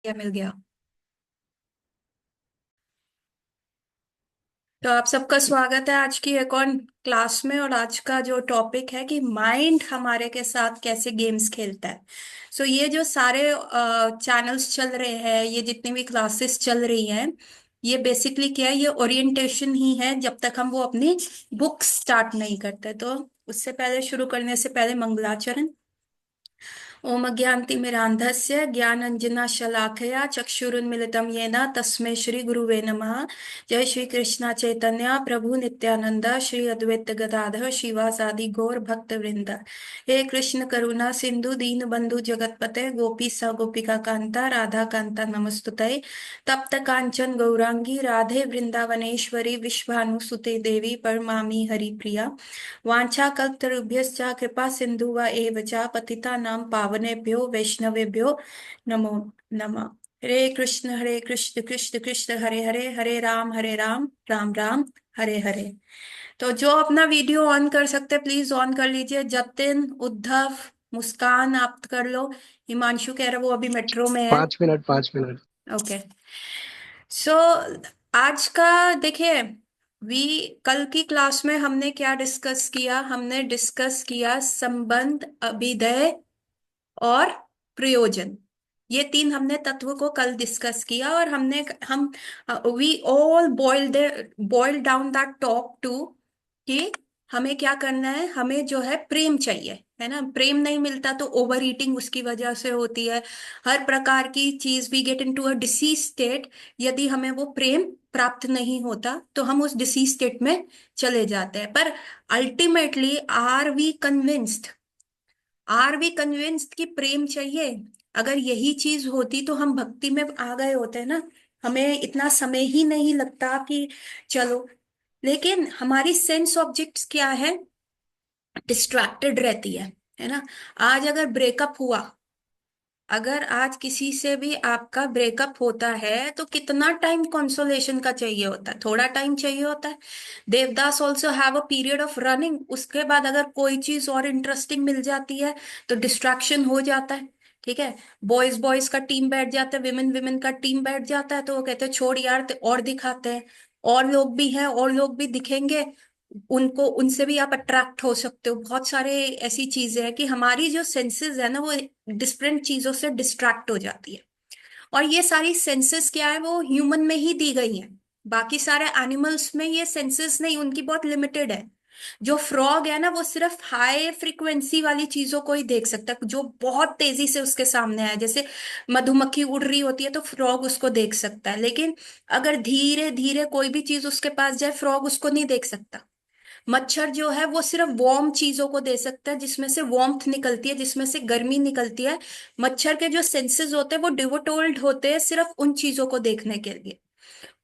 क्या मिल गया। तो आप सबका स्वागत है आज की एक और क्लास में। और आज का जो टॉपिक है कि माइंड हमारे के साथ कैसे गेम्स खेलता है। ये जो सारे चैनल्स चल रहे हैं, ये जितनी भी क्लासेस चल रही हैं, ये बेसिकली क्या है, ये ओरिएंटेशन ही है जब तक हम वो अपनी बुक स्टार्ट नहीं करते। तो उससे पहले, शुरू करने से पहले मंगलाचरण। ओम अज्ञानतिमिरान्धस्य ज्ञानाञ्जनशलाकया चक्षुरुन्मिलितं येन तस्मै श्री गुरुवे नमः। जय श्री कृष्ण चैतन्य प्रभु नित्यानंद श्री अद्वैत गदाधर शिवासादि गौर भक्त वृंद। हे कृष्ण करुणा सिंधु दीन बंधु जगतपते गोपी स गोपिका कांता राधा कांता नमस्तुते। तप्त कांचन गौरांगी राधे वृंदावनेश्वरी विश्वानुसुते देवी परमामी हरिप्रिया। वाञ्छाकल्पतरुभ्यश्च कृपा सिन्धु एव च पतितानां पावनेभ्यो वैष्णवेभ्यो नमो नमः। हरे कृष्ण कृष्ण कृष्ण हरे हरे, हरे राम राम राम हरे हरे। तो जो अपना वीडियो ऑन कर सकते प्लीज ऑन कर लीजिए। जतिन, उद्धव, मुस्कान, आप कर लो। हिमांशु कह रहा वो अभी मेट्रो में है। 5 मिनट 5 मिनट। ओके। सो आज का देखिए, वी कल की क्लास में हमने क्या डिस्कस किया? हमने डिस्कस किया संबंध, अभिधेय और प्रयोजन। ये तीन हमने तत्व को कल डिस्कस किया। और हम we all boil down that talk to कि हमें क्या करना है। हमें जो है प्रेम चाहिए, है ना। प्रेम नहीं मिलता तो ओवर ईटिंग उसकी वजह से होती है। हर प्रकार की चीज, we get into a disease state. यदि हमें वो प्रेम प्राप्त नहीं होता तो हम उस डिसीज स्टेट में चले जाते हैं। पर अल्टीमेटली आर वी कन्विंस्ड कि प्रेम चाहिए? अगर यही चीज होती तो हम भक्ति में आ गए होते ना। हमें इतना समय ही नहीं लगता कि चलो। लेकिन हमारी सेंस ऑब्जेक्ट्स क्या है? डिस्ट्रैक्टेड रहती है ना। आज अगर ब्रेकअप हुआ, अगर आज किसी से भी आपका ब्रेकअप होता है तो कितना टाइम कंसोलेशन का चाहिए होता है? थोड़ा टाइम चाहिए होता है। Devdas also have a period of running. उसके बाद अगर कोई चीज और इंटरेस्टिंग मिल जाती है तो डिस्ट्रैक्शन हो जाता है। ठीक है। बॉयज बॉयज का टीम बैठ जाता है, विमेन विमेन का टीम बैठ जाता है, तो वो कहते हैं छोड़ यार, और दिखाते हैं। और लोग भी हैं, और लोग भी दिखेंगे। उनको, उनसे भी आप अट्रैक्ट हो सकते हो। बहुत सारे ऐसी चीजें हैं कि हमारी जो सेंसेस है ना, वो डिफरेंट चीजों से डिस्ट्रैक्ट हो जाती है। और ये सारी सेंसेस क्या है, वो ह्यूमन में ही दी गई हैं। बाकी सारे एनिमल्स में ये सेंसेस नहीं, उनकी बहुत लिमिटेड है। जो फ्रॉग है ना, वो सिर्फ हाई फ्रीक्वेंसी वाली चीजों को ही देख सकता है, जो बहुत तेजी से उसके सामने है। जैसे मधुमक्खी उड़ रही होती है तो फ्रॉग उसको देख सकता है। लेकिन अगर धीरे धीरे कोई भी चीज उसके पास जाए, फ्रॉग उसको नहीं देख सकता। मच्छर जो है वो सिर्फ वार्म चीजों को दे सकता है, जिसमें से वार्मथ निकलती है, जिसमें से गर्मी निकलती है। मच्छर के जो सेंसेस होते हैं वो डिवोटोल्ड होते हैं सिर्फ उन चीजों को देखने के लिए।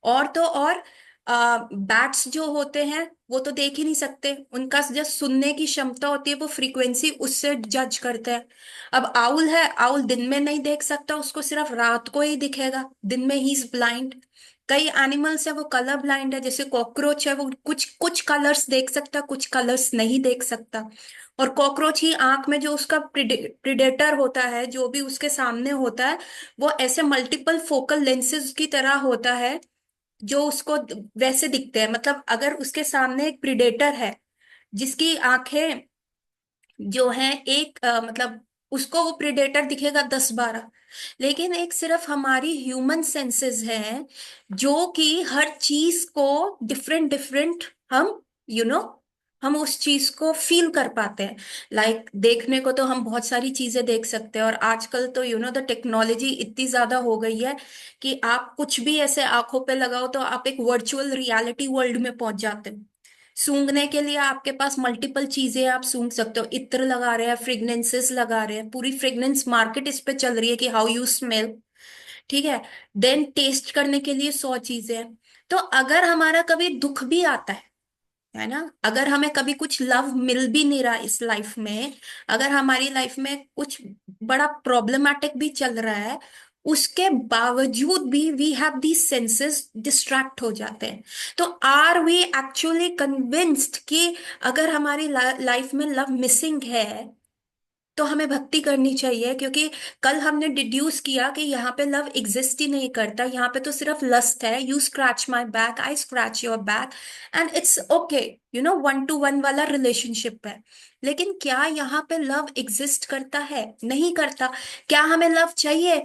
और तो और बैट्स जो होते हैं वो तो देख ही नहीं सकते। उनका जो सुनने की क्षमता होती है वो फ्रीक्वेंसी उससे जज करते हैं। अब आउल है, आउल दिन में नहीं देख सकता, उसको सिर्फ रात को ही दिखेगा, दिन में ही इज ब्लाइंड। कई एनिमल्स है वो कलर ब्लाइंड है, जैसे कॉकरोच है, वो कुछ कुछ कलर्स देख सकता, कुछ कलर्स नहीं देख सकता। और कॉकरोच ही आंख में जो उसका प्रिडेटर होता है, जो भी उसके सामने होता है, वो ऐसे मल्टीपल फोकल लेंसेज की तरह होता है जो उसको वैसे दिखते हैं। मतलब अगर उसके सामने एक प्रिडेटर है जिसकी आंखें जो है एक मतलब उसको वो प्रिडेटर दिखेगा 10-12। लेकिन एक सिर्फ हमारी ह्यूमन सेंसेस है जो कि हर चीज को डिफरेंट डिफरेंट, हम यू you नो हम उस चीज को फील कर पाते हैं। लाइक देखने को तो हम बहुत सारी चीजें देख सकते हैं। और आजकल तो द टेक्नोलॉजी इतनी ज्यादा हो गई है कि आप कुछ भी ऐसे आंखों पे लगाओ तो आप एक वर्चुअल रियलिटी वर्ल्ड में पहुंच जाते हो। सूंघने के लिए आपके पास मल्टीपल चीजें, आप सूंघ सकते हो। इत्र लगा रहे हैं, फ्रेग्नेंसेस लगा रहे हैं, पूरी फ्रेग्रेंस मार्केट इस पे चल रही है कि हाउ यू स्मेल। ठीक है। देन टेस्ट करने के लिए 100 चीजें हैं। तो अगर हमारा कभी दुख भी आता है ना, अगर हमें कभी कुछ लव मिल भी नहीं रहा इस लाइफ में, अगर हमारी लाइफ में कुछ बड़ा प्रॉब्लमेटिक भी चल रहा है, उसके बावजूद भी we have these senses distract हो जाते हैं। तो आर वी एक्चुअली कन्विंस्ड कि अगर हमारी लाइफ में लव मिसिंग है तो हमें भक्ति करनी चाहिए, क्योंकि कल हमने डिड्यूस किया कि यहाँ पे लव एग्जिस्ट ही नहीं करता, यहाँ पे तो सिर्फ लस्ट है। You scratch my back, I scratch your back, and it's okay, you know, one two one वाला रिलेशनशिप है। लेकिन क्या यहाँ पे लव एग्जिस्ट करता है? नहीं करता। क्या हमें लव चाहिए?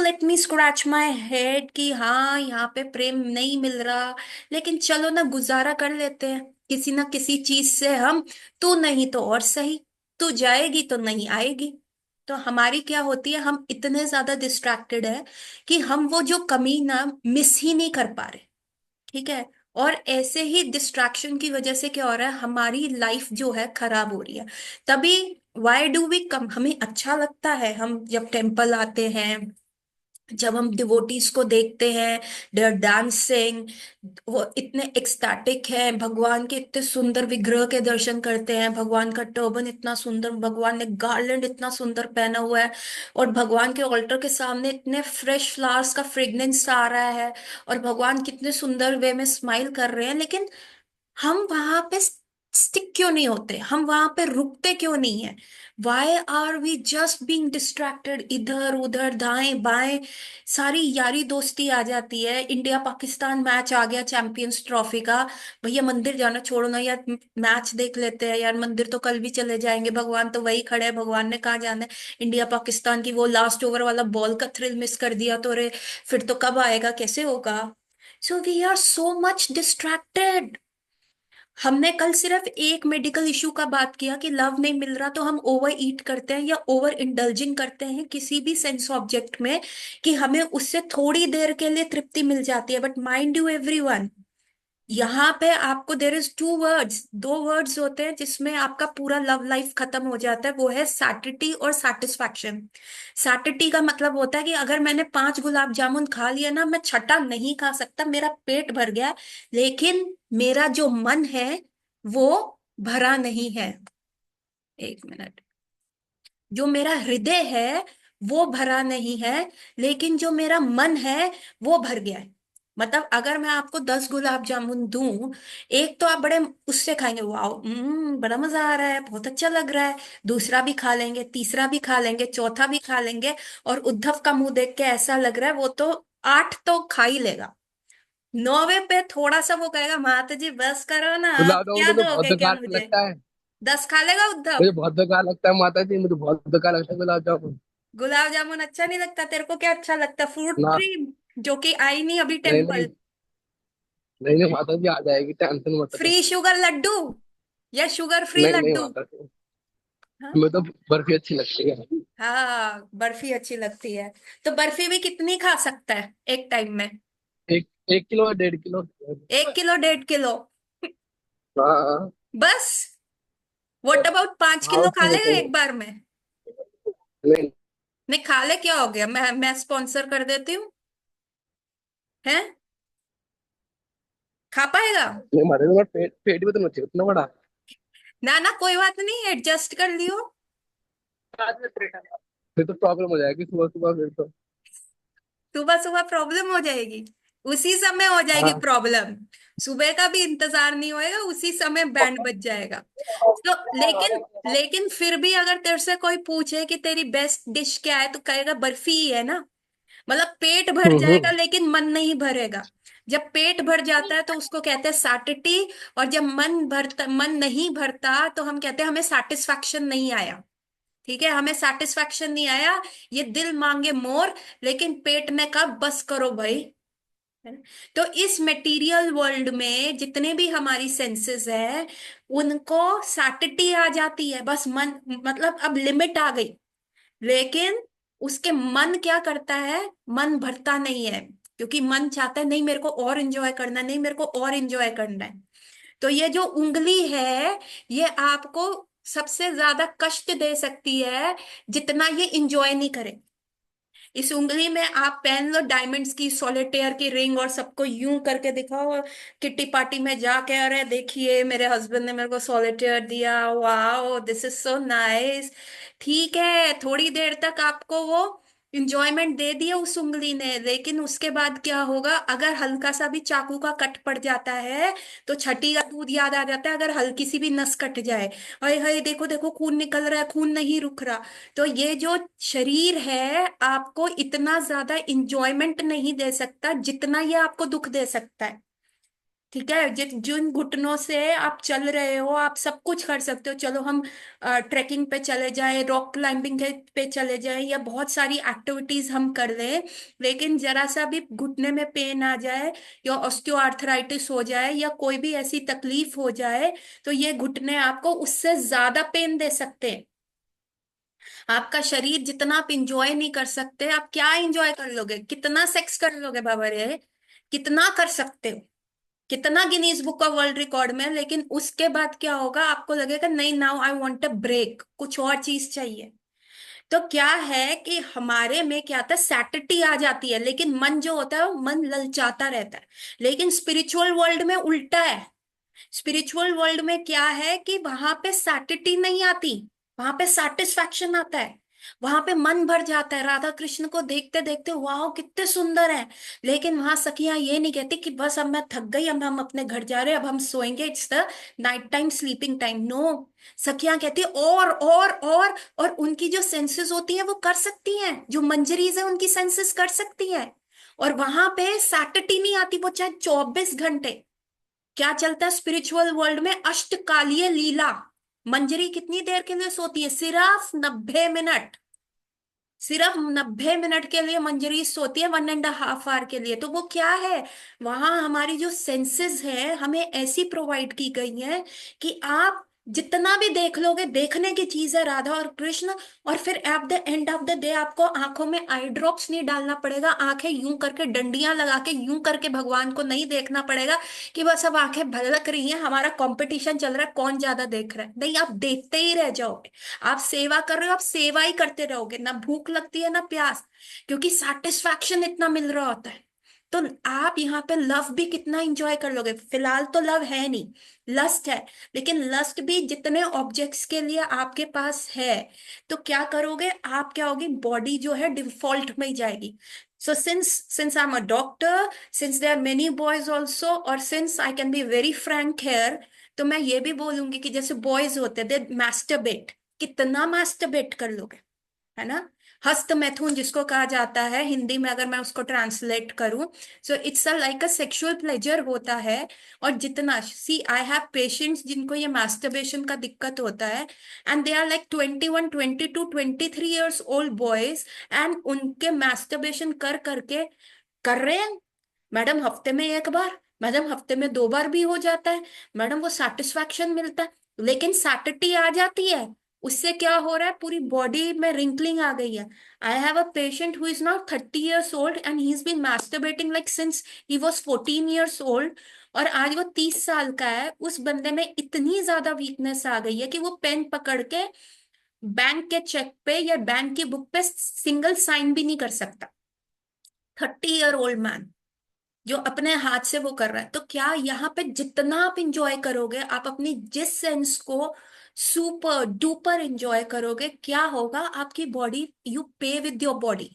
Let me scratch my head कि हाँ यहाँ पे प्रेम नहीं मिल रहा, लेकिन चलो ना, गुजारा कर लेते हैं किसी ना किसी चीज से हम। तू नहीं तो और सही, तू जाएगी तो नहीं आएगी। तो हमारी क्या होती है, हम इतने ज्यादा डिस्ट्रैक्टेड है कि हम वो जो कमी ना मिस ही नहीं कर पा रहे। ठीक है। और ऐसे ही डिस्ट्रैक्शन की वजह से क्या हो रहा है, हमारी लाइफ जो है खराब हो रही है। तभी वाई डू वी कम, हमें अच्छा लगता है हम जब टेम्पल आते हैं, जब हम डिवोटीज को देखते हैं, दे आर डांसिंग, वो इतने एक्सटैटिक हैं, भगवान के इतने सुंदर विग्रह के दर्शन करते हैं, भगवान का टर्बन इतना सुंदर, भगवान ने गार्लैंड इतना सुंदर पहना हुआ है, और भगवान के ऑल्टर के सामने इतने फ्रेश फ्लावर्स का फ्रेग्रेंस आ रहा है, और भगवान कितने सुंदर वे में स्माइल कर रहे हैं। लेकिन हम वहां पे स्टिक क्यों नहीं होते, हम वहां पे रुकते क्यों नहीं है? Why are we just being distracted, इधर उधर दाएं बाएं, सारी यारी दोस्ती आ जाती है। इंडिया पाकिस्तान मैच आ गया चैंपियंस ट्रॉफी का, भैया मंदिर जाना छोड़ो ना यार, मैच देख लेते हैं यार, मंदिर तो कल भी चले जाएंगे, भगवान तो वही खड़े हैं, भगवान ने कहाँ जाना है। इंडिया पाकिस्तान की वो लास्ट ओवर वाला बॉल का थ्रिल मिस कर दिया तो रे, फिर तो कब आएगा, कैसे होगा? So we are so much distracted. हमने कल सिर्फ एक मेडिकल इशू का बात किया कि लव नहीं मिल रहा, तो हम ओवर ईट करते हैं या ओवर इंडल्जिंग करते हैं किसी भी सेंस ऑब्जेक्ट में, कि हमें उससे थोड़ी देर के लिए तृप्ति मिल जाती है। बट माइंड यू एवरीवन, यहाँ पे आपको देर इज टू वर्ड्स, दो वर्ड्स होते हैं जिसमें आपका पूरा लव लाइफ खत्म हो जाता है, वो है सैटिटी और सेटिस्फैक्शन। सैटिटी का मतलब होता है कि अगर मैंने 5 गुलाब जामुन खा लिया ना, मैं छठा नहीं खा सकता, मेरा पेट भर गया है, लेकिन मेरा जो मन है वो भरा नहीं है। एक मिनट। जो मेरा हृदय है वो भरा नहीं है, लेकिन जो मेरा मन है वो भर गया है। मतलब अगर मैं आपको 10 गुलाब जामुन दूं, एक तो आप बड़े उससे खाएंगे, वाह बड़ा मजा आ रहा है, बहुत अच्छा लग रहा है, दूसरा भी खा लेंगे, तीसरा भी खा लेंगे, चौथा भी खा लेंगे, और उद्धव का मुंह देख के ऐसा लग रहा है वो तो 8 तो खा ही लेगा। 9वें पे थोड़ा सा वो कहेगा, माता जी बस करो ना, आप गुलाब जामुन क्या तो मुझे बहुत दोगे क्या बेकार मुझे? लगता है। 10 खा लेगा उद्धव? मुझे बहुत बेकार लगता है माता जी, मुझे बहुत बेकार लगता है गुलाब जामुन। गुलाब जामुन अच्छा नहीं लगता तेरे को? क्या अच्छा लगता? फ्रूट ना। क्रीम, जो कि आई नहीं अभी नहीं नहीं। टेम्पल। नहीं नहीं, माता जी आ जाएगी, टेंशन मत लो। फ्री शुगर लड्डू या शुगर फ्री नहीं नहीं लड्डू? माता जी, हाँ। हमें तो बर्फी अच्छी लगती है। हाँ बर्फी अच्छी लगती है। तो बर्फी भी कितनी खा सकता है एक टाइम में? 1 1 किलो और 1.5 किलो। 1 kilo 1.5 kilo? हाँ। बस। व्हाट अबाउट 5 किलो हाँ खा उससे लेगा तो। एक बार में? नहीं नहीं खा ले, क्या हो गया, मैं स्पॉन्सर कर देती हूँ। है? खा पाएगा? नहीं माता जी, मेरा पेट पेट भी तो नहीं चाहिए उतना बड़ा। ना ना कोई बात नहीं, एडजस्ट कर लियो। फिर तो प्रॉब्लम हो जाएगी सुबह सुबह फिर तो। सुबह सुबह प्रॉब्लम हो जाएगी? उसी समय हो जाएगी हाँ। प्रॉब्लम। सुबह का भी इंतजार नहीं होएगा, उसी समय बैंड बज जाएगा। तो लेकिन, लेकिन फिर भी अगर तेरे से कोई पूछे कि तेरी बेस्ट डिश क्या है, तो कहेगा बर्फी ही है ना। मतलब पेट भर जाएगा हम्म। लेकिन मन नहीं भरेगा। जब पेट भर जाता है तो उसको कहते हैं सैटिटी, और जब मन नहीं भरता तो हम कहते हैं हमें सेटिस्फैक्शन नहीं आया। ठीक है, हमें सेटिस्फैक्शन नहीं आया, ये दिल मांगे मोर, लेकिन पेट ने कहा बस करो भाई। है ना? तो इस मटेरियल वर्ल्ड में जितने भी हमारी सेंसेस है, उनको सैटिटी आ जाती है, बस मन, मतलब अब लिमिट आ गई। लेकिन उसके मन क्या करता है, मन भरता नहीं है, क्योंकि मन चाहता है नहीं मेरे को और एंजॉय करना है, नहीं मेरे को और एंजॉय करना है। तो ये जो उंगली है, ये आपको सबसे ज्यादा कष्ट दे सकती है, जितना ये इंजॉय नहीं करे। इस उंगली में आप पहन लो डायमंड्स की सॉलिटेयर की रिंग, और सबको यूं करके दिखाओ किट्टी पार्टी में जाके, अरे देखिए मेरे हस्बैंड ने मेरे को सॉलिटेयर दिया, wow this is so nice. ठीक है, थोड़ी देर तक आपको वो इंजॉयमेंट दे दिया उस उंगली ने, लेकिन उसके बाद क्या होगा, अगर हल्का सा भी चाकू का कट पड़ जाता है तो छठी का दूध याद आ जाता है। अगर हल्की सी भी नस कट जाए, हाय हाय देखो देखो खून निकल रहा है, खून नहीं रुक रहा। तो ये जो शरीर है आपको इतना ज्यादा इंजॉयमेंट नहीं दे सकता जितना ये आपको दुख दे सकता है। ठीक है, जिन घुटनों से आप चल रहे हो, आप सब कुछ कर सकते हो। चलो हम ट्रैकिंग पे चले जाए, रॉक क्लाइंबिंग पे चले जाए, या बहुत सारी एक्टिविटीज हम कर लें, लेकिन जरा सा भी घुटने में पेन आ जाए, या ऑस्टियोआर्थराइटिस हो जाए, या कोई भी ऐसी तकलीफ हो जाए, तो ये घुटने आपको उससे ज्यादा पेन दे सकते हैं। आपका शरीर जितना आप इंजॉय नहीं कर सकते, आप क्या इंजॉय कर लोगे, कितना सेक्स कर लोगे बाबा रे, कितना कर सकते हो, कितना Guinness book of world record में, लेकिन उसके बाद क्या होगा, आपको लगेगा नहीं, now I want a break, कुछ और चीज चाहिए। तो क्या है कि हमारे में क्या था, सैटिटी आ जाती है, लेकिन मन जो होता है वो मन ललचाता रहता है। लेकिन स्पिरिचुअल वर्ल्ड में उल्टा है। स्पिरिचुअल वर्ल्ड में क्या है कि वहां पे सैटिटी नहीं आती, वहां पे सेटिस्फैक्शन आता है। वहां पे मन भर जाता है, राधा कृष्ण को देखते देखते वाह कितने सुंदर हैं। लेकिन वहां सखियां ये नहीं कहती कि बस अब मैं थक गई, अब हम अपने घर जा रहे हैं, अब हम सोएंगे, it's the night time sleeping time. No, सखियां कहती और उनकी जो सेंसेस होती हैं वो कर सकती हैं, जो मंजरीज है उनकी सेंसेस कर सकती हैं। और वहां पे सैटिटी नहीं आती, वो चाहे 24 घंटे। क्या चलता है स्पिरिचुअल वर्ल्ड में, अष्टकालीय लीला। मंजरी कितनी देर के लिए सोती है, सिर्फ 90 मिनट। सिर्फ 90 मिनट के लिए मंजरी सोती है, 1.5 आवर के लिए। तो वो क्या है, वहां हमारी जो सेंसेस है हमें ऐसी प्रोवाइड की गई है कि आप जितना भी देख लोगे, देखने की चीज है राधा और कृष्ण। और फिर at the end of the day आपको आंखों में आई ड्रॉप्स नहीं डालना पड़ेगा, आंखें यूं करके डंडियां लगा के यूं करके भगवान को नहीं देखना पड़ेगा कि बस अब आंखें भलक रही हैं, हमारा कंपटीशन चल रहा है कौन ज्यादा देख रहा है। नहीं, आप देखते ही रह जाओगे। आप सेवा कर रहे हो, आप सेवा ही करते रहोगे, ना भूख लगती है ना प्यास, क्योंकि सेटिस्फैक्शन इतना मिल रहा होता है। तो आप यहाँ पे लव भी कितना एंजॉय कर लोगे। फिलहाल तो लव है नहीं, लस्ट है। लेकिन लस्ट भी जितने ऑब्जेक्ट्स के लिए आपके पास है, तो क्या करोगे आप, क्या होगी, बॉडी जो है डिफॉल्ट में ही जाएगी। So since I am a doctor, since there are many boys also, और since I can be very frank here, तो मैं ये भी बोलूंगी कि जैसे बॉयज होते हैं, दे मैस्टरबेट, कितना मास्टरबेट कर लोगे, है ना। हस्त मैथुन जिसको कहा जाता है हिंदी में, अगर मैं उसको ट्रांसलेट करूं, so it's a like a sexual pleasure होता है। और जितना, सी आई हैव पेशेंट्स जिनको ये मास्टरबेशन का दिक्कत होता है, and they are like 21, 22, 23 years old boys, and उनके मास्टरबेशन कर करके कर रहे हैं। मैडम हफ्ते में 1 बार, मैडम हफ्ते में 2 बार भी हो जाता है, मैडम वो सेटिस्फैक्शन मिलता है। लेकिन सैटिस्फैक्शन आ जाती है, उससे क्या हो रहा है, पूरी बॉडी में रिंकलिंग आ गई है। I have a patient who is not 30 years old and he is been masturbating like since he was 14 years old, और आज वो 30 साल का है। उस बंदे में इतनी ज्यादा वीकनेस आ गई है कि वो पेन पकड़ के बैंक के चेक पे या बैंक की बुक पे सिंगल साइन भी नहीं कर सकता। 30 ईयर ओल्ड मैन जो अपने हाथ से वो कर रहा है। तो क्या यहाँ पे जितना आप इंजॉय करोगे, आप अपनी जिस सेंस को सुपर डुपर इंजॉय करोगे, क्या होगा, आपकी बॉडी, यू पे विद योर बॉडी,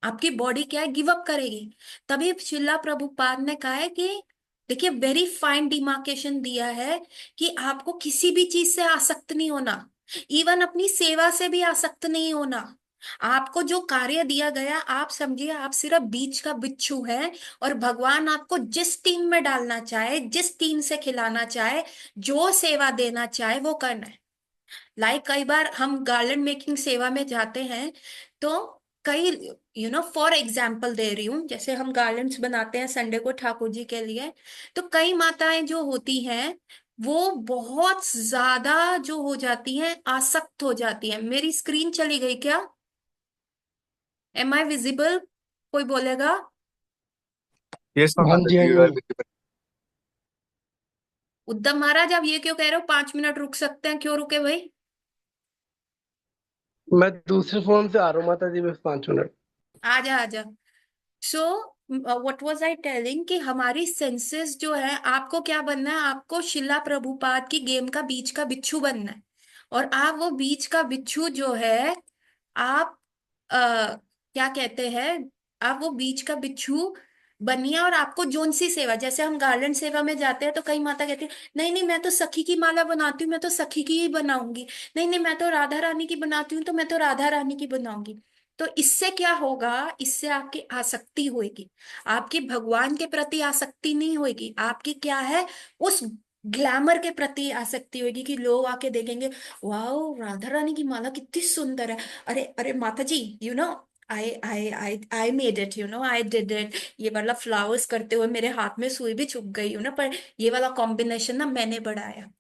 आपकी बॉडी क्या है, गिव अप करेगी। तभी शिला प्रभुपाद ने कहा है कि देखिए, वेरी फाइन डिमार्केशन दिया है कि आपको किसी भी चीज से आसक्त नहीं होना, इवन अपनी सेवा से भी आसक्त नहीं होना। आपको जो कार्य दिया गया, आप समझिए आप सिर्फ बीच का बिच्छू है, और भगवान आपको जिस टीम में डालना चाहे, जिस टीम से खिलाना चाहे, जो सेवा देना चाहे वो करना है। कई बार हम गार्लैंड मेकिंग सेवा में जाते हैं, तो कई, फॉर एग्जाम्पल दे रही हूँ, जैसे हम गार्लैंड्स बनाते हैं संडे को ठाकुर जी के लिए, तो कई माताएं जो होती हैं वो बहुत ज्यादा जो हो जाती हैं, आसक्त हो जाती हैं। मेरी स्क्रीन चली गई क्या, एम आई विजिबल, कोई बोलेगा। यस हाँ माता जी, हाँ जी, यू आर जी। विजिबल। उद्धव महाराज आप ये क्यों कह रहे हो, 5 मिनट रुक सकते हैं, क्यों रुके भाई। मैं दूसरे फोन से आ रहा हूँ माता जी, बस 5 मिनट। आजा आजा। So what was I telling कि हमारी सेंसेस जो है, आपको क्या बनना है, आपको शिला प्रभुपाद की गेम का बीच का बिच्छू बनना है। और आप वो बीच का बिच्छू जो है, आप क्या कहते हैं, आप वो बीच का बिच्छू बनिए, और आपको जोन सी सेवा, जैसे हम गार्डन सेवा में जाते हैं तो कई माता कहती है नहीं नहीं मैं तो सखी की माला बनाती हूँ, मैं तो सखी की ही बनाऊंगी, नहीं नहीं मैं तो राधा रानी की बनाती हूँ तो मैं तो राधा रानी की बनाऊंगी। तो इससे क्या होगा, इससे आपकी आसक्ति होगी, आपकी भगवान के प्रति आसक्ति नहीं होगी, आपकी क्या है, उस ग्लैमर के प्रति आसक्ति होगी कि लोग आके देखेंगे वाह राधा रानी की माला कितनी सुंदर है, अरे अरे माता जी you know I made it, you know I did it, ये वाला फ्लावर्स करते हुए मेरे हाथ में सुई भी चुभ गई, यू नो, पर ये वाला कॉम्बिनेशन ना मैंने बढ़ाया।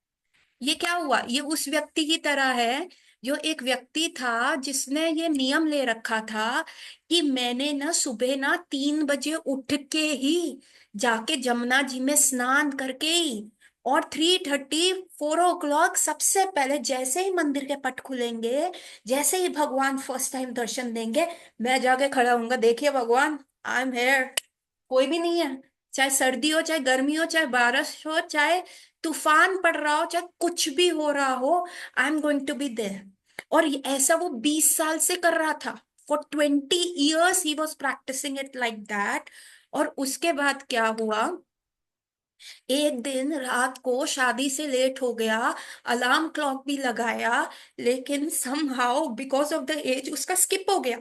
ये क्या हुआ, ये उस व्यक्ति की तरह है, जो एक व्यक्ति था जिसने ये नियम ले रखा था कि मैंने ना सुबह ना 3 बजे उठ के ही जाके जमुना जी में स्नान करके ही, और 3:30 4 o'clock सबसे पहले जैसे ही मंदिर के पट खुलेंगे, जैसे ही भगवान फर्स्ट टाइम दर्शन देंगे, मैं जाके खड़ा हूंगा, देखिए भगवान आई एम हेयर, कोई भी नहीं है, चाहे सर्दी हो चाहे गर्मी हो चाहे बारिश हो चाहे तूफान पड़ रहा हो चाहे कुछ भी हो रहा हो, I am going to be there. और ऐसा वो 20 साल से कर रहा था, for 20 years he was practising it like that. और उसके बाद क्या हुआ, एक दिन रात को शादी से लेट हो गया, अलार्म क्लॉक भी लगाया, लेकिन somehow because of the age उसका स्किप हो गया,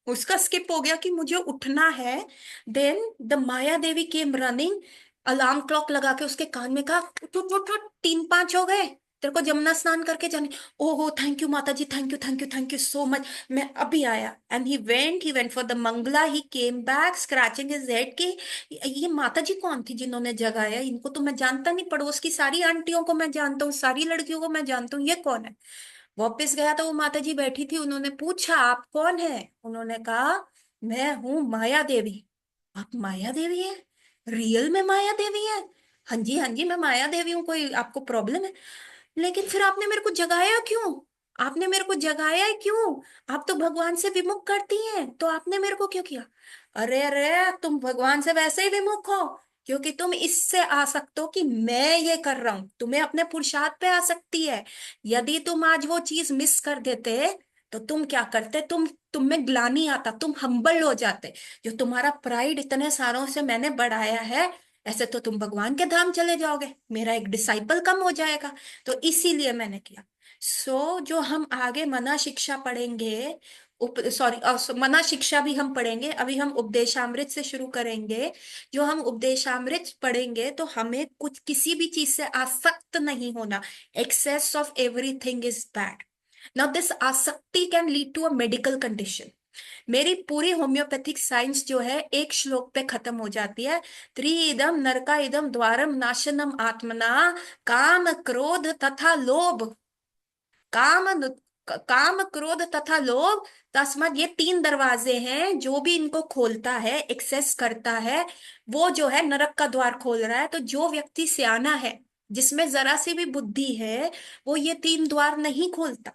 उसका स्किप हो गया कि मुझे उठना है। Then the Maya Devi came running, alarm clock लगा के उसके कान में कहा उठ उठ उठ उठ, 3 5 हो गए, तेरे को जमुना स्नान करके जाने। ओहो थैंक यू माता जी, thank you thank you thank you so much, मैं अभी आया। And he went for the mangala, he came back scratching his head कि ये माता जी कौन थी जिन्होंने जगाया, इनको तो मैं जानता नहीं, पड़ोस की सारी आंटियों को मैं जानता हूँ, सारी लड़कियों को मैं जानता हूँ, ये कौन है। वापस गया तो वो माता जी बैठी थी, उन्होंने पूछा आप कौन है, उन्होंने कहा मैं हूं माया देवी। आप माया देवी है, रियल में माया देवी है, हाँ जी हाँ जी मैं माया देवी हूँ, कोई आपको प्रॉब्लम है, लेकिन फिर आपने मेरे को जगाया क्यों, आपने मेरे को जगाया है क्यों, आप तो भगवान से विमुख करती हैं तो आपने मेरे को क्यों किया। अरे अरे तुम भगवान से वैसे ही विमुख हो, क्योंकि तुम इससे आसक्त हो कि मैं ये कर रहा हूं, तुम्हें अपने पुरुषार्थ पे आसक्ति है। यदि तुम आज वो चीज मिस कर देते तो तुम क्या करते, तुम में ग्लानि आता, तुम हम्बल हो जाते, जो तुम्हारा प्राइड इतने सालों से मैंने बढ़ाया है, ऐसे तो तुम भगवान के धाम चले जाओगे, मेरा एक डिसाइपल कम हो जाएगा। तो इसीलिए मैंने किया। जो हम आगे मना शिक्षा पढ़ेंगे, उप सॉरी मना शिक्षा भी हम पढ़ेंगे, अभी हम उपदेशामृत से शुरू करेंगे। जो हम उपदेशामृत पढ़ेंगे तो हमें कुछ किसी भी चीज से आसक्त नहीं होना, excess of everything is bad. Now this asakti can lead to a medical condition. मेरी पूरी होम्योपैथिक साइंस जो है एक श्लोक पे खत्म हो जाती है, त्रिइदम नरका इदम द्वारम नाशनम आत्मना, काम क्रोध तथा लोभ, काम काम क्रोध तथा लोभ, तस्मात् ये 3 दरवाजे हैं, जो भी इनको खोलता है एक्सेस करता है वो जो है नरक का द्वार खोल रहा है। तो जो व्यक्ति सियाना है, जिसमें जरा सी भी बुद्धि है, वो ये 3 द्वार नहीं खोलता।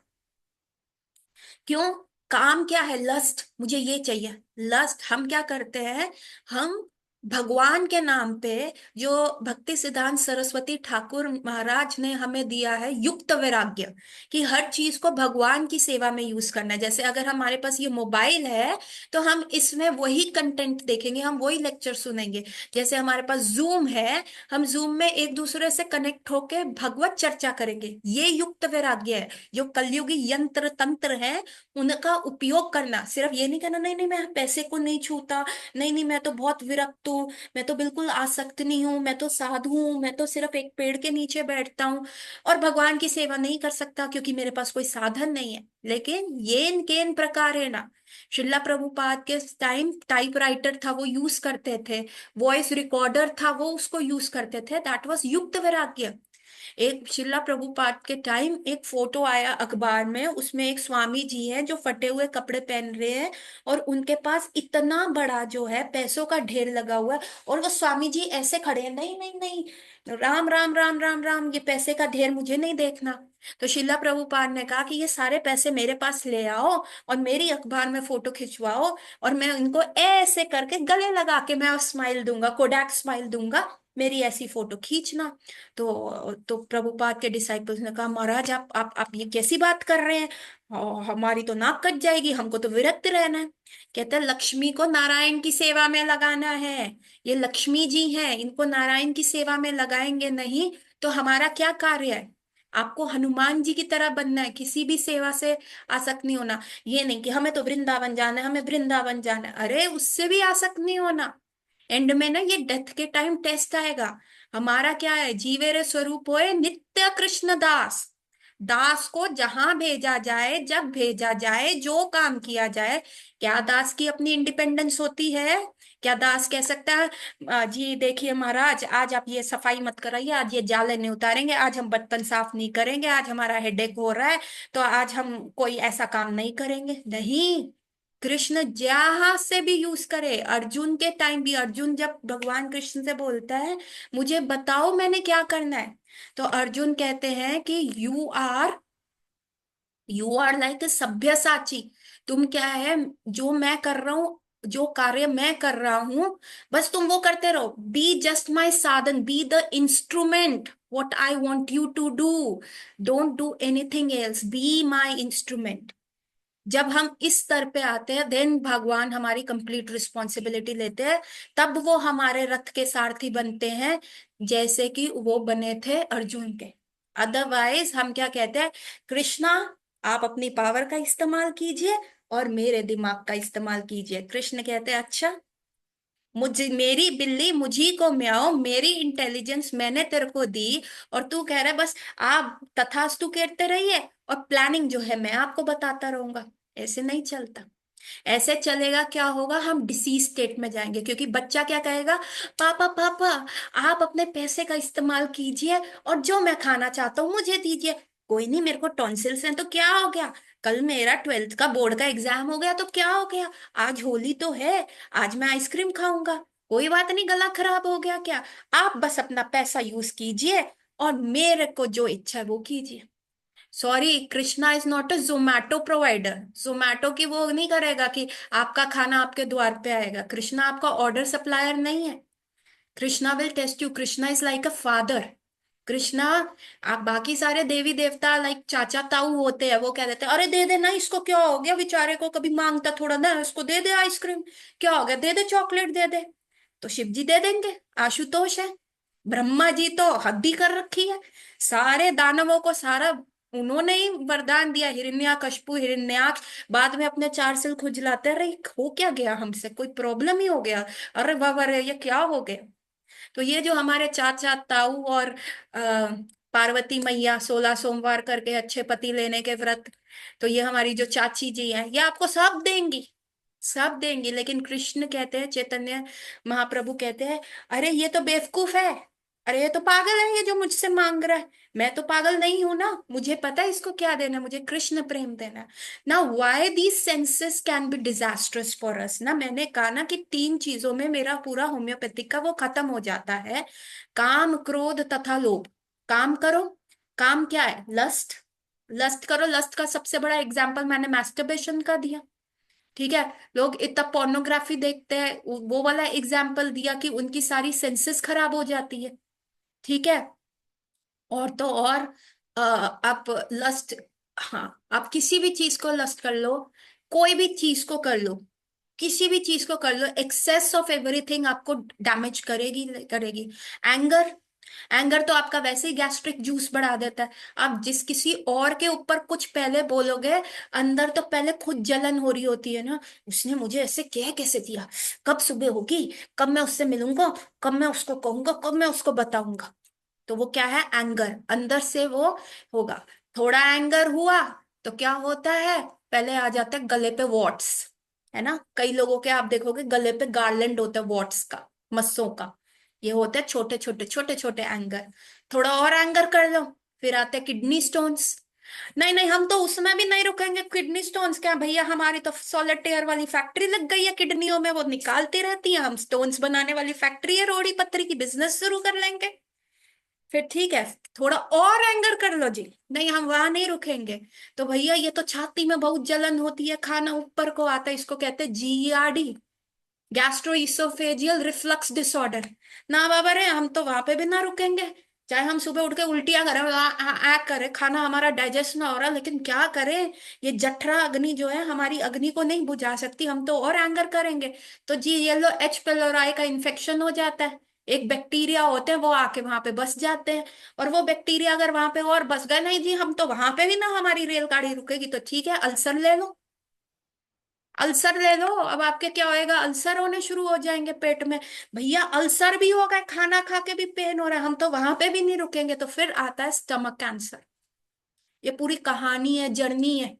क्यों, काम क्या है, लस्ट, मुझे ये चाहिए, लस्ट। हम क्या करते हैं, हम भगवान के नाम पे, जो भक्ति सिद्धांत सरस्वती ठाकुर महाराज ने हमें दिया है युक्त वैराग्य, कि हर चीज को भगवान की सेवा में यूज करना है। जैसे अगर हमारे पास ये मोबाइल है तो हम इसमें वही कंटेंट देखेंगे, हम वही लेक्चर सुनेंगे। जैसे हमारे पास जूम है, हम जूम में एक दूसरे से कनेक्ट होके भगवत चर्चा करेंगे, ये युक्त वैराग्य है। जो कलयुगी यंत्र तंत्र है उनका उपयोग करना, सिर्फ ये नहीं कहना नहीं नहीं मैं पैसे को नहीं छूता, नहीं नहीं मैं तो बहुत विरक्त हूँ, मैं तो बिल्कुल आसक्त नहीं हूँ, मैं तो साधु हूँ, मैं तो सिर्फ एक पेड़ के नीचे बैठता हूँ और भगवान की सेवा नहीं कर सकता क्योंकि मेरे पास कोई साधन नहीं है। लेकिन येन केन प्रकार है ना, शिला प्रभुपाद के टाइम टाइपराइटर था वो यूज करते थे, वॉइस रिकॉर्डर था वो उसको यूज करते थे, दैट वाज युक्त वैराग्य। एक शिला प्रभुपाद के टाइम एक फोटो आया अखबार में, उसमें एक स्वामी जी हैं जो फटे हुए कपड़े पहन रहे हैं और उनके पास इतना बड़ा जो है पैसों का ढेर लगा हुआ है, और वो स्वामी जी ऐसे खड़े हैं, नहीं नहीं नहीं, राम राम राम राम राम, ये पैसे का ढेर मुझे नहीं देखना। तो शिला प्रभुपाद ने कहा कि ये सारे पैसे मेरे पास ले आओ और मेरी अखबार में फोटो खिंचवाओ, और मैं इनको ऐसे करके गले लगा के मैं स्माइल दूंगा, कोडैक स्माइल दूंगा, मेरी ऐसी फोटो खींचना। तो प्रभुपाद के डिसाइपल्स ने कहा, महाराज आप ये कैसी बात कर रहे हैं, और हमारी तो नाक कट जाएगी, हमको तो विरक्त रहना है। कहते हैं लक्ष्मी को नारायण की सेवा में लगाना है, ये लक्ष्मी जी हैं, इनको नारायण की सेवा में लगाएंगे नहीं तो हमारा क्या कार्य है। आपको हनुमान जी की तरह बनना है, किसी भी सेवा से आसक्त नहीं होना। ये नहीं कि हमें तो वृंदावन जाना है, हमें वृंदावन जाना है, अरे उससे भी आसक्त नहीं होना। एंड में ना ये डेथ के टाइम टेस्ट आएगा। हमारा क्या है, जीवेरे स्वरूप होए नित्य कृष्ण दास। दास को जहां भेजा जाए, जब भेजा जाए, जो काम किया जाए, क्या दास की अपनी इंडिपेंडेंस होती है? क्या दास कह सकता है जी देखिए महाराज, आज आप ये सफाई मत कराइए, आज ये जाले नहीं उतारेंगे, आज हम बर्तन साफ नहीं करेंगे, आज हमारा हेडेक हो रहा है तो आज हम कोई ऐसा काम नहीं करेंगे? नहीं। कृष्ण जहां से भी यूज करे, अर्जुन के टाइम भी, अर्जुन जब भगवान कृष्ण से बोलता है मुझे बताओ मैंने क्या करना है, तो अर्जुन कहते हैं कि यू आर लाइक सभ्यसाची। तुम क्या है, जो मैं कर रहा हूं, जो कार्य मैं कर रहा हूं, बस तुम वो करते रहो। बी जस्ट माई साधन, be the instrument what I want you to do, don't do anything else, be my instrument। जब हम इस स्तर पे आते हैं देन भगवान हमारी कंप्लीट रिस्पॉन्सिबिलिटी लेते हैं, तब वो हमारे रथ के सारथी बनते हैं, जैसे कि वो बने थे अर्जुन के। अदरवाइज हम क्या कहते हैं, कृष्णा आप अपनी पावर का इस्तेमाल कीजिए और मेरे दिमाग का इस्तेमाल कीजिए। कृष्ण कहते हैं अच्छा, मुझे मेरी बिल्ली मुझी को म्याओ, मेरी इंटेलिजेंस मैंने तेरे को दी, और तू कह रहा है बस आप तथास्तु कहते रहिए और प्लानिंग जो है मैं आपको बताता रहूंगा। ऐसे नहीं चलता। ऐसे चलेगा क्या होगा, हम डिसीज स्टेट में जाएंगे, क्योंकि बच्चा क्या कहेगा, पापा पापा आप अपने पैसे का इस्तेमाल कीजिए और जो मैं खाना चाहता हूँ मुझे दीजिए। कोई नहीं, मेरे को टॉन्सिल्स हैं तो क्या हो गया, कल मेरा 12th का बोर्ड का एग्जाम हो गया तो क्या हो गया, आज होली तो है, आज मैं आइसक्रीम खाऊंगा, कोई बात नहीं, गला खराब हो गया क्या। आप बस अपना पैसा यूज कीजिए और मेरे को जो इच्छा है वो कीजिए। Sorry, Krishna is not a Zomato provider. Zomato की वो नहीं करेगा कि आपका खाना आपके द्वार पे आएगा। कृष्णा आपका ऑर्डर सप्लायर नहीं है। Krishna will test you, Krishna is like a father. Krishna, आप बाकी सारे देवी देवता लाइक चाचा ताऊ होते हैं, वो कह देते हैं अरे दे दे ना इसको, क्या हो गया बेचारे को, कभी मांगता थोड़ा ना, इसको दे दे आइसक्रीम, क्या हो गया, दे दे चॉकलेट दे दे। तो शिव जी दे देंगे, आशुतोष है। ब्रह्मा जी तो हद ही कर रखी है, सारे दानवों को सारा उन्होंने ही वरदान दिया, हिरण्यकशिपु हिरण्याक्ष, बाद में अपने 4 सिल खुजलाते रहे, हो क्या गया हमसे, कोई प्रॉब्लम ही हो गया, अरे बाबा रे ये क्या हो गया। तो ये जो हमारे चाचा ताऊ और पार्वती मैया 16 सोमवार करके अच्छे पति लेने के व्रत, तो ये हमारी जो चाची जी हैं ये आपको सब देंगी, सब देंगी। लेकिन कृष्ण कहते हैं, चैतन्य महाप्रभु कहते हैं अरे ये तो बेवकूफ है, अरे ये तो पागल है, ये जो मुझसे मांग रहा है, मैं तो पागल नहीं हूं ना, मुझे पता है इसको क्या देना है, मुझे कृष्ण प्रेम देना है ना। Why these senses can be disastrous for us ना, मैंने कहा ना कि 3 चीजों में मेरा पूरा होम्योपैथिक का वो खत्म हो जाता है, काम क्रोध तथा लोभ। काम करो, काम क्या है, लस्ट, लस्ट करो। लस्ट का सबसे बड़ा एग्जाम्पल मैंने मैस्टरबेशन का दिया, ठीक है। लोग इतना पोर्नोग्राफी देखते हैं, वो वाला एग्जाम्पल दिया कि उनकी सारी सेंसेस खराब हो जाती है, ठीक है। और तो और आप लस्ट, हाँ आप किसी भी चीज को लस्ट कर लो, कोई भी चीज को कर लो, किसी भी चीज को कर लो, एक्सेस ऑफ एवरीथिंग आपको डैमेज करेगी करेगी। एंगर, एंगर तो आपका वैसे ही गैस्ट्रिक जूस बढ़ा देता है। आप जिस किसी और के ऊपर कुछ पहले बोलोगे, अंदर तो पहले खुद जलन हो रही होती है ना, उसने मुझे ऐसे कह कैसे दिया, कब सुबह होगी, कब मैं उससे मिलूंगा, कब मैं उसको कहूंगा, कब मैं उसको बताऊंगा। तो वो क्या है, एंगर, अंदर से वो होगा। थोड़ा एंगर हुआ तो क्या होता है, पहले आ जाता है गले पे वॉट्स, है ना। कई लोगों के आप देखोगे गले पे गार्लैंड होता है वॉट्स का, मस्सों का, ये होते हैं छोटे छोटे छोटे छोटे एंगर। थोड़ा और एंगर कर लो, फिर आते हैं किडनी स्टोन्स। नहीं नहीं, हम तो उसमें भी नहीं रुकेंगे, किडनी स्टोन्स क्या भैया, हमारी तो सॉलिटेयर वाली फैक्ट्री लग गई है किडनियों में, वो निकालती रहती है, हम स्टोन्स बनाने वाली फैक्ट्री है, रोड़ी पत्थरी की बिजनेस शुरू कर लेंगे। फिर ठीक है, थोड़ा और एंगर कर लो जी, नहीं हम वहां नहीं रुकेंगे, तो भैया ये तो छाती में बहुत जलन होती है, खाना ऊपर को आता है, इसको कहते हैं GERD, गैस्ट्रोइसोफेजियल रिफ्लक्स डिसऑर्डर। ना बाबा रे, हम तो वहां पे भी ना रुकेंगे। चाहे हम सुबह उठ के उल्टियां करें, करें, खाना हमारा डाइजेस्ट ना हो रहा, लेकिन क्या करें, ये जठरा अग्नि जो है हमारी अग्नि को नहीं बुझा सकती, हम तो और एंगर करेंगे। तो जी येलो एच पेलोराई का इन्फेक्शन हो जाता है। एक बैक्टीरिया होते हैं वो आके वहां पे बस जाते हैं। और वो बैक्टीरिया अगर वहां पे और बस गए, नहीं जी हम तो वहां पे भी ना, हमारी रेलगाड़ी रुकेगी, तो ठीक है अल्सर ले लो। अल्सर ले लो, अब आपके क्या होएगा, अल्सर होने शुरू हो जाएंगे पेट में। भैया अल्सर भी हो गए, खाना खा के भी पेन हो रहा है, हम तो वहां पे भी नहीं रुकेंगे, तो फिर आता है स्टमक कैंसर। ये पूरी कहानी है, जर्नी है।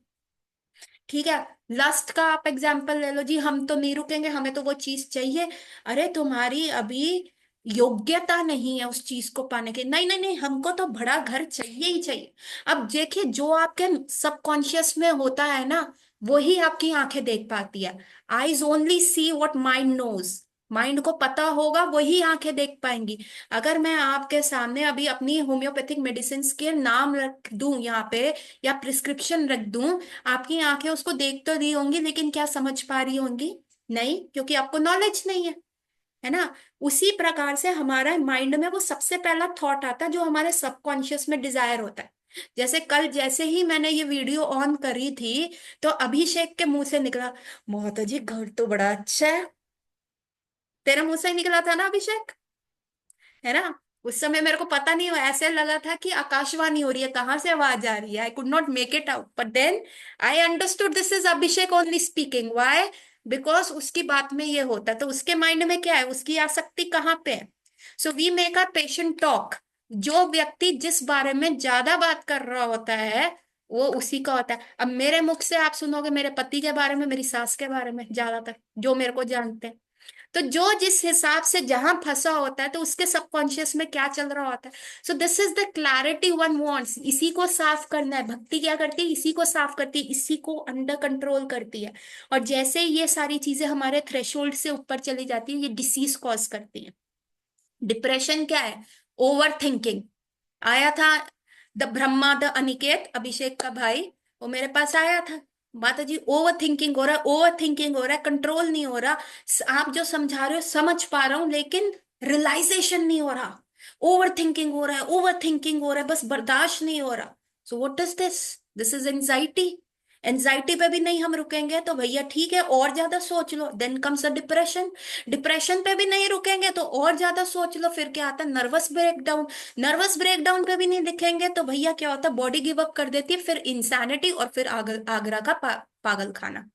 ठीक है। लस्ट का आप एग्जाम्पल ले लो जी, हम तो नहीं रुकेंगे, हमें तो वो चीज चाहिए। अरे तुम्हारी अभी योग्यता नहीं है उस चीज को पाने की, नहीं नहीं नहीं, हमको तो बड़ा घर चाहिए ही चाहिए। अब देखिए, जो आपके सबकॉन्शियस में होता है ना, वही आपकी आंखें देख पाती है। Eyes only see what mind knows. Mind को पता होगा, वही आंखें देख पाएंगी। अगर मैं आपके सामने अभी अपनी होम्योपैथिक मेडिसिन के नाम रख दूं यहाँ पे, या प्रिस्क्रिप्शन रख दूं, आपकी आंखें उसको देख तो रही होंगी, लेकिन क्या समझ पा रही होंगी? नहीं, क्योंकि आपको नॉलेज नहीं है ना। उसी प्रकार से हमारा माइंड में वो सबसे पहला थॉट आता है जो हमारे सबकॉन्शियस में डिजायर होता है। जैसे कल जैसे ही मैंने ये वीडियो ऑन करी थी, तो अभिषेक के मुंह से निकला, मोहता जी घर तो बड़ा अच्छा है। तेरे मुंह से ही निकला था ना अभिषेक, है ना। उस समय मेरे को पता नहीं, हो ऐसे लगा था कि आकाशवाणी हो रही है, कहाँ से आवाज आ रही है, I could not make it out, but then I understood this is Abhishek only speaking. Why? Because उसकी बात में ये होता है, तो उसके माइंड में क्या है, उसकी आसक्ति कहाँ पे है। So we make our patient talk. जो व्यक्ति जिस बारे में ज्यादा बात कर रहा होता है, वो उसी का होता है। अब मेरे मुख से आप सुनोगे मेरे पति के बारे में, मेरी सास के बारे में, ज्यादातर जो मेरे को जानते हैं। तो जो जिस हिसाब से जहां फंसा होता है, तो उसके सबकॉन्शियस में क्या चल रहा होता है। So this is the clarity one wants. इसी को साफ करना है। भक्ति क्या करती है, इसी को साफ करती है, इसी को अंडर कंट्रोल करती है। और जैसे ही ये सारी चीजें हमारे थ्रेशोल्ड से ऊपर चली जाती है, ये डिसीज कॉज करती है। डिप्रेशन क्या है? Over thinking. आया था द ब्रह्मा द अनिकेत, अभिषेक का भाई, वो मेरे पास आया था। माता जी ओवर थिंकिंग हो रहा है, ओवर थिंकिंग हो रहा है, कंट्रोल नहीं हो रहा। आप जो समझा रहे हो समझ पा रहा हूं, लेकिन रियलाइजेशन नहीं हो रहा। ओवर थिंकिंग हो रहा है, ओवर थिंकिंग हो रहा है, बस बर्दाश्त नहीं हो रहा। So what is this? This is anxiety. Anxiety पे भी नहीं हम रुकेंगे तो भैया ठीक है, और ज्यादा सोच लो, then comes a depression. Depression पे भी नहीं रुकेंगे तो और ज्यादा सोच लो, फिर क्या आता है, नर्वस ब्रेकडाउन। नर्वस ब्रेकडाउन पे भी नहीं दिखेंगे तो भैया क्या होता है, बॉडी गिव अप कर देती है, फिर इंसैनिटी, और फिर आगरा का पागल खाना।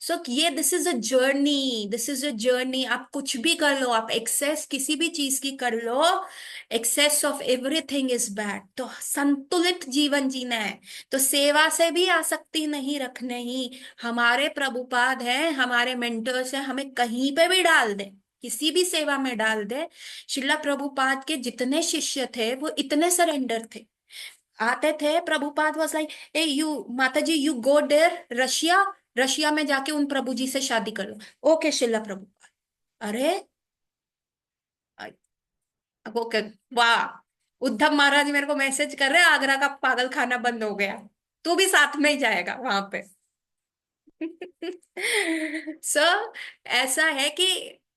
सो ये this is a journey. This is a journey. आप कुछ भी कर लो, आप एक्सेस किसी भी चीज की कर लो, excess of everything is bad. तो संतुलित जीवन जीना है, तो सेवा से भी आसक्ति नहीं रखने ही। हमारे प्रभुपाद हैं, हमारे मेंटर्स हैं, हमें कहीं पे भी डाल दे, किसी भी सेवा में डाल दे। शिला प्रभुपाद के जितने शिष्य थे वो इतने सरेंडर थे। आते थे, Prabhupada was like, a you माता जी you go there Russia, Russia में जाके उन प्रभु जी से शादी कर लो। ओके शिला प्रभुपाद। अरे ओके। वाह। उद्धव महाराज मेरे को मैसेज कर रहे हैं, आगरा का पागल खाना बंद हो गया, तू भी साथ में ही जाएगा वहां पे। सो ऐसा है कि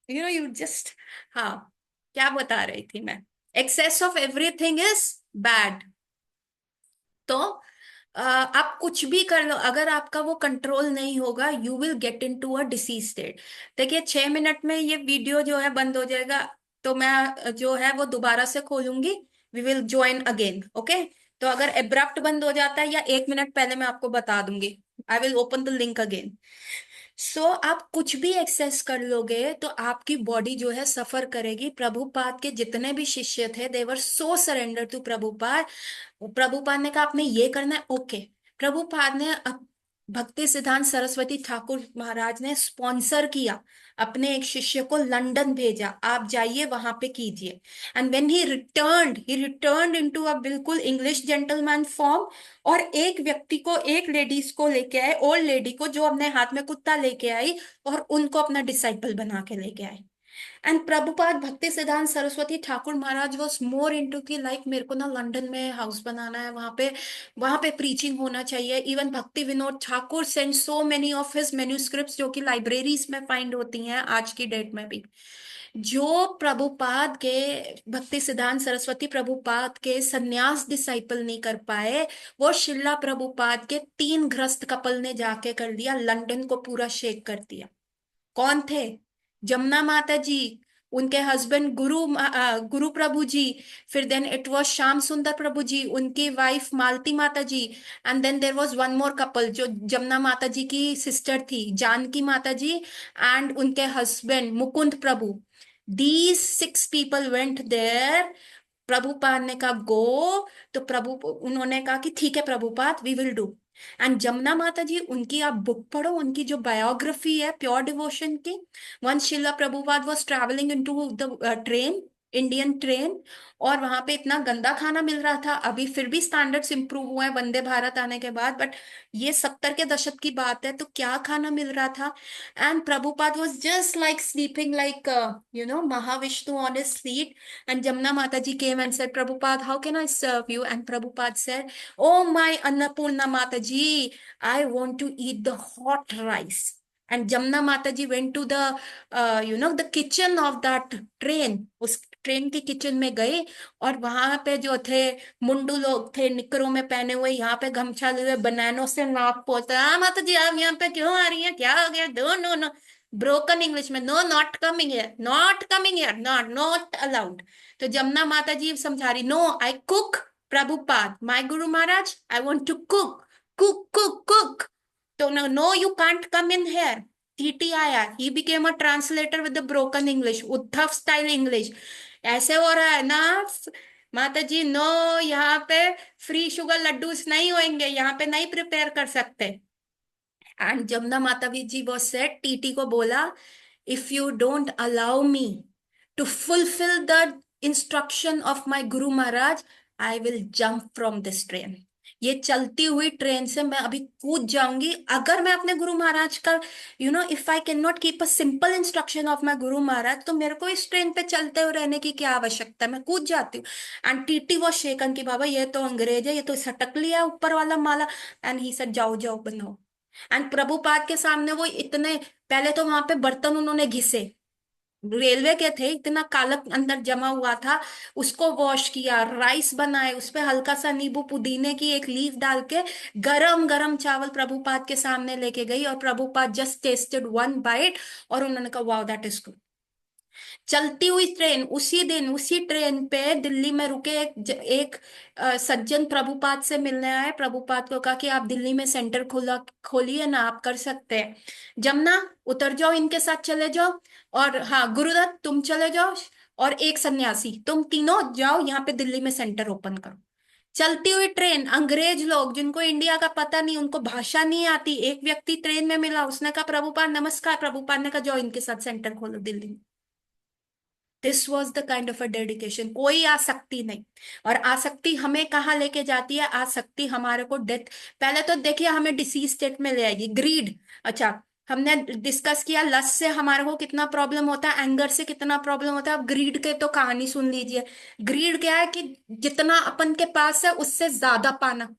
यू जस्ट, हाँ, क्या बता रही थी मैं, excess of everything is bad. तो आप कुछ भी कर लो, अगर आपका वो कंट्रोल नहीं होगा, you will get into a disease state. देखिए 6 मिनट में ये वीडियो जो है बंद हो जाएगा, तो मैं जो है वो दोबारा से खोलूंगी। We will join again, okay. तो अगर एब्रप्ट बंद हो जाता है, या 1 मिनट पहले मैं आपको बता दूंगी, I will open the link again. So आप कुछ भी एक्सेस कर लोगे तो आपकी बॉडी जो है सफर करेगी। प्रभुपाद के जितने भी शिष्य थे, देवर सो सरेंडर टू प्रभुपाद। प्रभुपाद ने कहा आपने ये करना है, ओके। प्रभुपाद ने भक्ति सिद्धांत सरस्वती ठाकुर महाराज ने स्पॉन्सर किया, अपने एक शिष्य को लंदन भेजा, आप जाइए वहां पे कीजिए। And when he returned into a बिल्कुल इंग्लिश जेंटलमैन फॉर्म। और एक व्यक्ति को, एक लेडीज को लेके आए, ओल्ड लेडी को जो अपने हाथ में कुत्ता लेके आई, और उनको अपना डिसाइपल बना के लेके आए। एंड प्रभुपाद भक्ति सिद्धांत सरस्वती ठाकुर महाराज वॉज मोर इनटू की लाइक मेरे को ना लंदन में हाउस बनाना है, वहां पे प्रीचिंग होना चाहिए। Even Bhakti Vinod Thakur send so many of his manuscripts जो कि लाइब्रेरीज में फाइंड होती हैं आज की डेट में भी। जो प्रभुपाद के भक्ति सिद्धांत सरस्वती प्रभुपाद के सन्यास डिसाइपल नहीं कर पाए, वो शिला प्रभुपाद के तीन ग्रस्त कपल ने जाके कर दिया, लंदन को पूरा शेक कर दिया। कौन थे? जमुना माता जी, उनके हस्बैंड गुरु प्रभु जी, फिर देन इट वाज श्याम सुंदर प्रभु जी, उनकी wife Malati Mata ji, and then there was one more couple जो जमुना माता जी की सिस्टर थी, जानकी माता जी, एंड उनके husband Mukund Prabhu. These six people went there. Prabhupada ने कहा गो, तो प्रभु उन्होंने कहा कि ठीक है Prabhupada, we will do. And Jamuna Mata ji, उनकी आप बुक पढ़ो, उनकी जो बायोग्राफी है प्योर डिवोशन की। One Shila Prabhupada was travelling into the train, Indian train, और वहां पे इतना गंदा खाना मिल रहा था। अभी फिर भी स्टैंडर्ड्स इंप्रूव हुए हैं वंदे भारत आने के बाद, बट ये 70 के दशक की बात है, तो क्या खाना मिल रहा था। And Prabhupada was just like sleeping like Mahavishnu on his seat. And Jamna Mataji came and said, Prabhupada, how can I serve you? And Prabhupada said, Oh, my Annapurna Mataji, I want to eat the hot rice. And Jamna Mataji went to the kitchen of that train. उस train के kitchen में गए, और वहां पे जो थे मुंडू लोग थे, निकरों में पहने हुए, यहाँ पे गमछा लिए, बनानों से नाक पोता, माता जी आप यहाँ पे क्यों आ रही हैं, क्या हो गया, दो नो नो, ब्रोकन इंग्लिश में, no not coming here, not coming here, not not allowed. तो जमुना माता जी समझा रही, no I cook, Prabhupada my guru Maharaj, I want to cook, cook cook cook. तो no no you can't come in here. TT आया, he became a translator with the broken English, Uddhav style English. ऐसे हो रहा है ना माता जी, नो, यहाँ पे फ्री शुगर लड्डूस नहीं होंगे, यहाँ पे नहीं प्रिपेयर कर सकते। एंड जमुना माता जी वो सेड, टीटी को बोला, if you don't allow me to fulfil the instruction of my guru Maharaj, I will jump from this train. ये चलती हुई ट्रेन से मैं अभी कूद जाऊंगी, अगर मैं अपने गुरु महाराज का if I can not keep a simple instruction of my guru महाराज, तो मेरे को इस ट्रेन पे चलते हुए रहने की क्या आवश्यकता है, मैं कूद जाती हूँ। एंड टीटी वो शेकन की, बाबा ये तो अंग्रेज है, ये तो सटक लिया है ऊपर वाला माला। एंड ही सेड, जाओ जाओ बनाओ। एंड प्रभुपाद के सामने वो इतने, पहले तो वहां पे बर्तन उन्होंने घिसे, रेलवे के थे, इतना कालक अंदर जमा हुआ था, उसको वॉश किया, राइस बनाए, उस पे हल्का सा नींबू पुदीने की एक लीफ डाल के गरम गरम चावल प्रभुपाद के सामने लेके गई, और Prabhupada just tested one byte, और उन्होंने कहा वाओ दैट इज गुड। चलती हुई ट्रेन, उसी दिन उसी ट्रेन पे दिल्ली में रुके एक सज्जन प्रभुपाद से मिलने आए, प्रभुपाद को कहा कि आप दिल्ली में सेंटर खोलिए ना, आप कर सकते हैं, जमुना उतर जाओ, इनके साथ चले जाओ, और हाँ गुरुदत्त तुम चले जाओ, और एक सन्यासी, तुम तीनों जाओ यहाँ पे दिल्ली में सेंटर ओपन करो। चलती हुई ट्रेन, अंग्रेज लोग जिनको इंडिया का पता नहीं, उनको भाषा नहीं आती, एक व्यक्ति ट्रेन में मिला, उसने कहा प्रभुपाद नमस्कार, प्रभुपाद ने कहा जाओ इनके साथ सेंटर खोलो दिल्ली में। This was the kind of a dedication. कोई आसक्ति नहीं। और आसक्ति हमें कहाँ लेके जाती है? आसक्ति हमारे को डेथ, पहले तो देखिए हमें डिसीज स्टेट में ले आएगी, ग्रीड। अच्छा, हमने डिस्कस किया लस्ट से हमारे को कितना प्रॉब्लम होता है, एंगर से कितना प्रॉब्लम होता है। अब ग्रीड के तो कहानी सुन लीजिए। ग्रीड क्या है कि जितना अपन के पास है उससे ज्यादा पाना,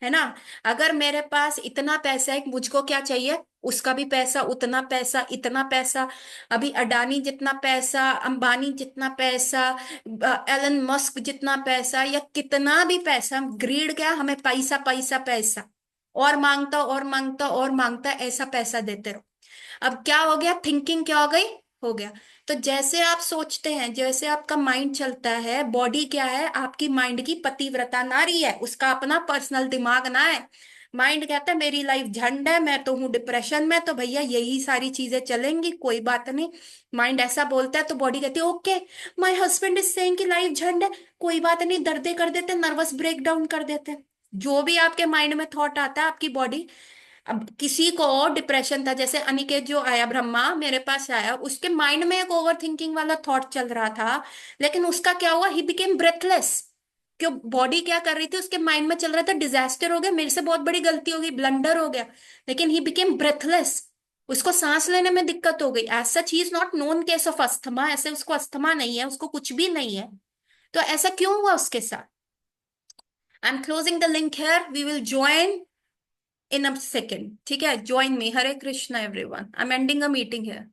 है ना। अगर मेरे पास इतना पैसा है, मुझको क्या चाहिए, उसका भी पैसा, उतना पैसा, इतना पैसा। अभी अडानी जितना पैसा, अंबानी जितना पैसा, एलन मस्क जितना पैसा, या कितना भी पैसा, ग्रीड क्या, हमें पैसा पैसा पैसा, और मांगता और मांगता और मांगता, ऐसा पैसा देते रहो। अब क्या हो गया, थिंकिंग क्या हो गई, हो गया। तो जैसे आप सोचते हैं, जैसे आपका माइंड चलता है, बॉडी क्या है, आपकी माइंड की पतिव्रता नारी है, उसका अपना पर्सनल दिमाग ना है। माइंड कहता है मेरी लाइफ झंड है, मैं तो हूँ डिप्रेशन में, तो भैया यही सारी चीजें चलेंगी, कोई बात नहीं। माइंड ऐसा बोलता है तो बॉडी कहती है okay, my husband is saying कि लाइफ झंड है, कोई बात नहीं, दर्दे कर देते, नर्वस ब्रेकडाउन कर देते। जो भी आपके माइंड में थॉट आता है, आपकी बॉडी। अब किसी को डिप्रेशन था, जैसे अनिकेत जो आया ब्रह्मा मेरे पास आया, उसके माइंड में एक ओवर थिंकिंग वाला थॉट चल रहा था, लेकिन उसका क्या हुआ, ही बिकेम ब्रेथलेस। क्यों? बॉडी क्या कर रही थी, उसके माइंड में चल रहा था डिजास्टर हो गया, मेरे से बहुत बड़ी गलती हो गई, ब्लंडर हो गया, लेकिन ही बिकेम ब्रेथलेस। उसको सांस लेने में दिक्कत हो गई, as such he is not known case of asthma, ऐसे उसको अस्थमा नहीं है, उसको कुछ भी नहीं है, तो ऐसा क्यों हुआ उसके साथ? I am closing the link here, we will join in a second, ठीक है? Join me, Hare Krishna everyone, I am ending a meeting hair.